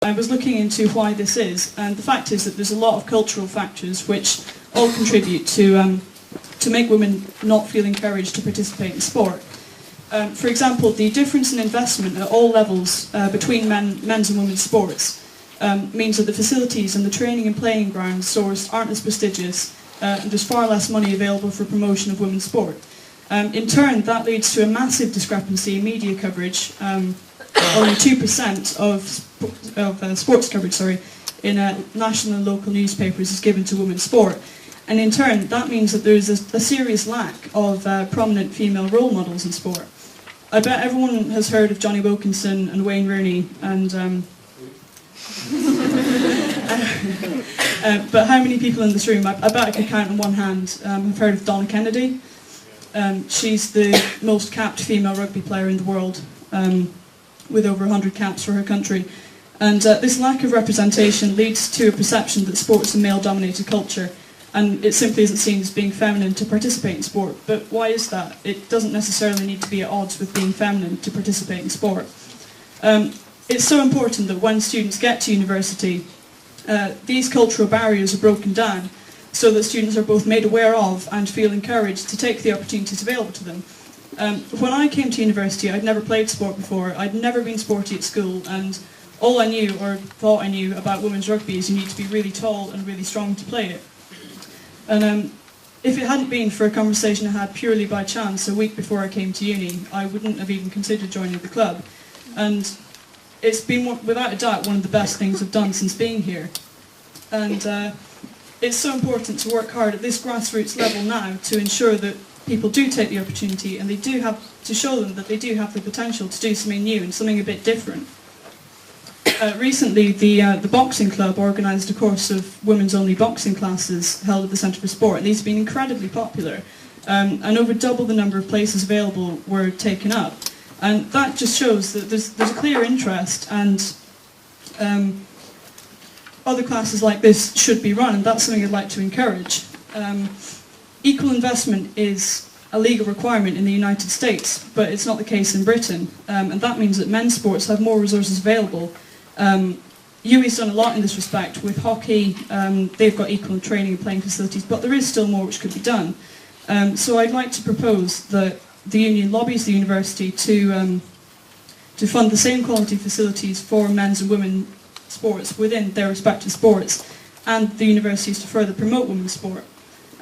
I was looking into why this is, and the fact is that there's a lot of cultural factors which all contribute to make women not feel encouraged to participate in sport. For example, the difference in investment at all levels between men's and women's sports means that the facilities and the training and playing ground sourced aren't as prestigious, and there's far less money available for promotion of women's sport. In turn, that leads to a massive discrepancy in media coverage. Only 2% of sports coverage, in national and local newspapers is given to women's sport. And in turn, that means that there is a serious lack of prominent female role models in sport. I bet everyone has heard of Johnny Wilkinson and Wayne Rooney, and but how many people in this room, I bet I could count on one hand, have heard of Donna Kennedy? She's the most capped female rugby player in the world, with over 100 caps for her country. And this lack of representation leads to a perception that sport is a male-dominated culture, and it simply isn't seen as being feminine to participate in sport. But why is that? It doesn't necessarily need to be at odds with being feminine to participate in sport. It's so important that when students get to university, these cultural barriers are broken down so that students are both made aware of and feel encouraged to take the opportunities available to them. When I came to university, I'd never played sport before, I'd never been sporty at school, and all I knew, or thought I knew, about women's rugby is you need to be really tall and really strong to play it. And if it hadn't been for a conversation I had purely by chance a week before I came to uni, I wouldn't have even considered joining the club. And it's been, without a doubt, one of the best things I've done since being here. And it's so important to work hard at this grassroots level now to ensure that people do take the opportunity, and they do have to show them that they do have the potential to do something new and something a bit different. Recently, the boxing club organised a course of women's-only boxing classes held at the Centre for Sport, and these have been incredibly popular, and over double the number of places available were taken up. And that just shows that there's a clear interest, and other classes like this should be run, and that's something I'd like to encourage. Equal investment is a legal requirement in the United States, but it's not the case in Britain, and that means that men's sports have more resources available. UWE's done a lot in this respect with hockey. They've got equal training and playing facilities, but there is still more which could be done. So I'd like to propose that the union lobbies the university to fund the same quality facilities for men's and women's sports within their respective sports, and the universities to further promote women's sport.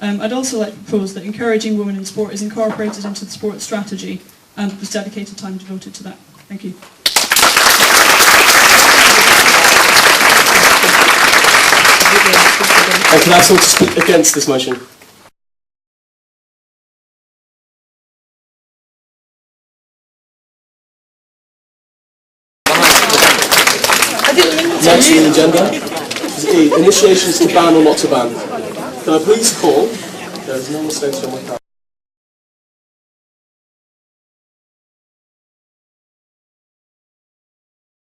I'd also like to propose that encouraging women in sport is incorporated into the sports strategy, and there's dedicated time devoted to that. Thank you. And can I ask someone to speak against this motion? Next on the agenda is E, initiations to ban or not to ban. Can I please call? There is no mistakes on my card.